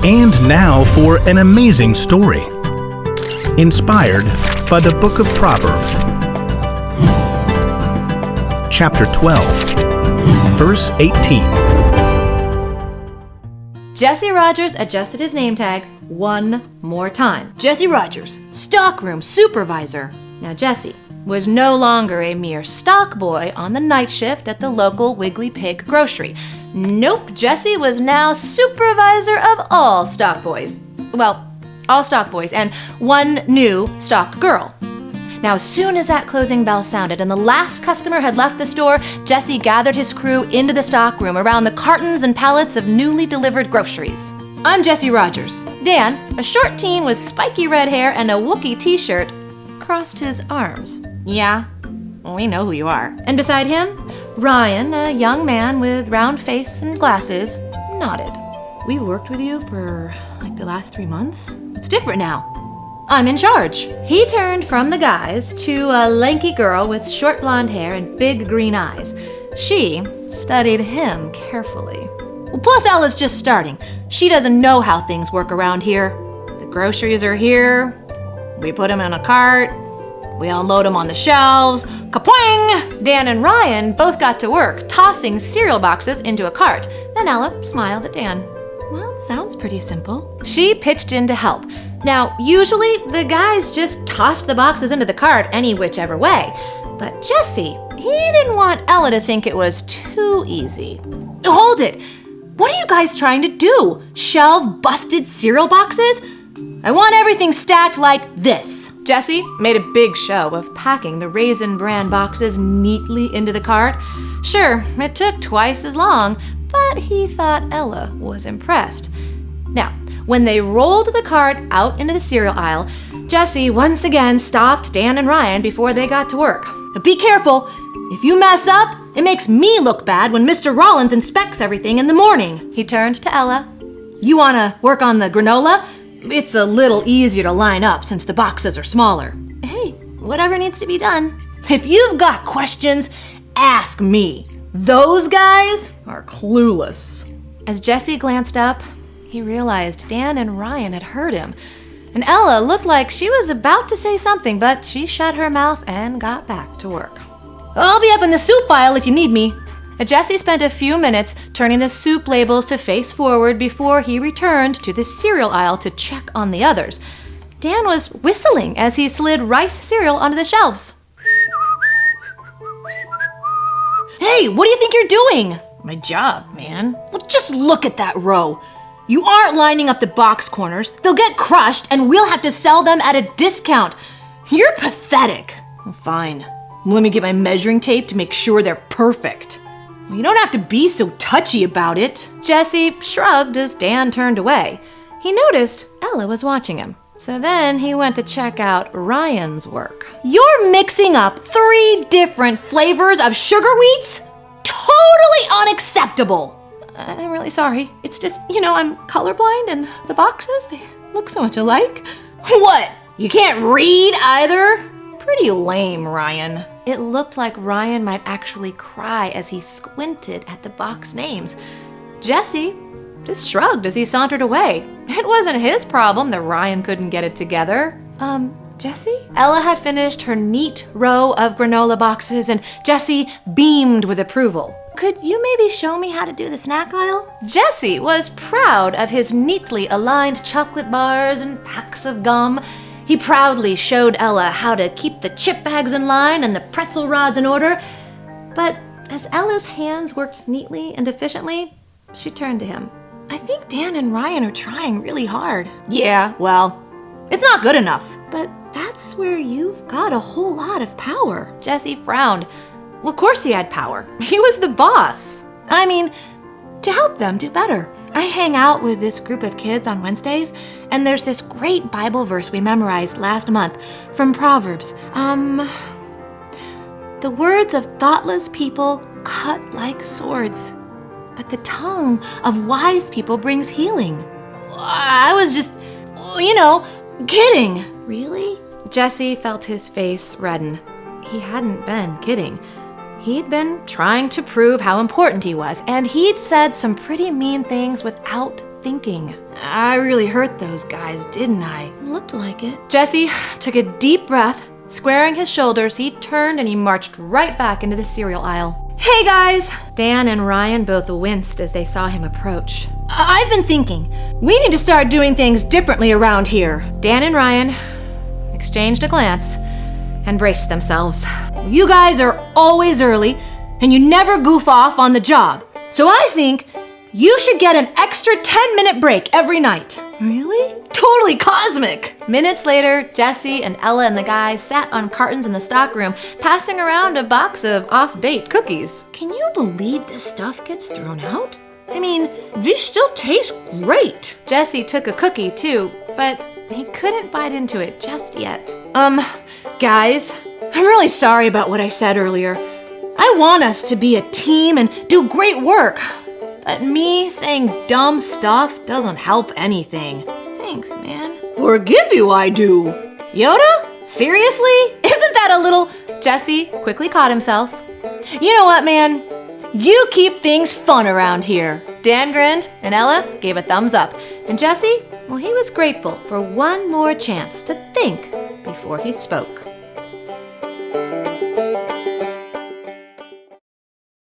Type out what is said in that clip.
And now for an amazing story. Inspired by the Book of Proverbs. Chapter 12, verse 18. Jesse Rogers adjusted his name tag one more time. Jesse Rogers, stockroom supervisor. Now Jesse was no longer a mere stock boy on the night shift at the local Wiggly Pig grocery. Nope, Jesse was now supervisor of all stock boys. Well, all stock boys and one new stock girl. Now, as soon as that closing bell sounded and the last customer had left the store, Jesse gathered his crew into the stock room around the cartons and pallets of newly delivered groceries. I'm Jesse Rogers. Dan, a short teen with spiky red hair and a Wookiee t-shirt, crossed his arms. Yeah, we know who you are. And beside him, Ryan, a young man with round face and glasses, nodded. We've worked with you for like the last 3 months. It's different now. I'm in charge. He turned from the guys to a lanky girl with short blonde hair and big green eyes. She studied him carefully. Plus, Ella's just starting. She doesn't know how things work around here. The groceries are here. We put them in a cart. We unload them on the shelves. Kapwang! Dan and Ryan both got to work, tossing cereal boxes into a cart. Then Ella smiled at Dan. Well, it sounds pretty simple. She pitched in to help. Now, usually the guys just tossed the boxes into the cart any whichever way. But Jesse, he didn't want Ella to think it was too easy. Hold it! What are you guys trying to do? Shelve busted cereal boxes? I want everything stacked like this. Jesse made a big show of packing the Raisin Bran boxes neatly into the cart. Sure, it took twice as long, but he thought Ella was impressed. Now, when they rolled the cart out into the cereal aisle, Jesse once again stopped Dan and Ryan before they got to work. Now be careful. If you mess up, it makes me look bad when Mr. Rollins inspects everything in the morning. He turned to Ella. You want to work on the granola? It's a little easier to line up since the boxes are smaller. Hey, whatever needs to be done. If you've got questions, ask me. Those guys are clueless. As Jesse glanced up, he realized Dan and Ryan had heard him. And Ella looked like she was about to say something, but she shut her mouth and got back to work. I'll be up in the soup aisle if you need me. Jesse spent a few minutes turning the soup labels to face forward before he returned to the cereal aisle to check on the others. Dan was whistling as he slid rice cereal onto the shelves. Hey, what do you think you're doing? My job, man. Well, just look at that row. You aren't lining up the box corners. They'll get crushed and we'll have to sell them at a discount. You're pathetic. Fine. Let me get my measuring tape to make sure they're perfect. You don't have to be so touchy about it. Jesse shrugged as Dan turned away. He noticed Ella was watching him. So then he went to check out Ryan's work. You're mixing up 3 different flavors of sugar wheats? Totally unacceptable. I'm really sorry. It's just, I'm colorblind and the boxes, they look so much alike. What? You can't read either? Pretty lame, Ryan. It looked like Ryan might actually cry as he squinted at the box names. Jesse just shrugged as he sauntered away. It wasn't his problem that Ryan couldn't get it together. Jesse? Ella had finished her neat row of granola boxes and Jesse beamed with approval. Could you maybe show me how to do the snack aisle? Jesse was proud of his neatly aligned chocolate bars and packs of gum. He proudly showed Ella how to keep the chip bags in line and the pretzel rods in order. But as Ella's hands worked neatly and efficiently, she turned to him. I think Dan and Ryan are trying really hard. Yeah, well, it's not good enough. But that's where you've got a whole lot of power. Jesse frowned. Well, of course he had power. He was the boss. I mean, to help them do better. I hang out with this group of kids on Wednesdays, and there's this great Bible verse we memorized last month from Proverbs. The words of thoughtless people cut like swords, but the tongue of wise people brings healing. I was just, kidding. Really? Jesse felt his face redden. He hadn't been kidding. He'd been trying to prove how important he was, and he'd said some pretty mean things without thinking. I really hurt those guys, didn't I? Looked like it. Jesse took a deep breath. Squaring his shoulders, he turned and he marched right back into the cereal aisle. Hey guys! Dan and Ryan both winced as they saw him approach. I've been thinking, we need to start doing things differently around here. Dan and Ryan exchanged a glance and braced themselves. You guys are always early, and you never goof off on the job. So I think you should get an extra 10-minute break every night. Really? Totally cosmic! Minutes later, Jesse and Ella and the guys sat on cartons in the stockroom, passing around a box of off-date cookies. Can you believe this stuff gets thrown out? I mean, these still taste great. Jesse took a cookie too, but he couldn't bite into it just yet. Guys, I'm really sorry about what I said earlier. I want us to be a team and do great work. But me saying dumb stuff doesn't help anything. Thanks, man. Forgive you, I do. Yoda? Seriously? Isn't that a little... Jesse quickly caught himself. You know what, man? You keep things fun around here. Dan grinned, and Ella gave a thumbs up. And Jesse, well, he was grateful for one more chance to think before he spoke.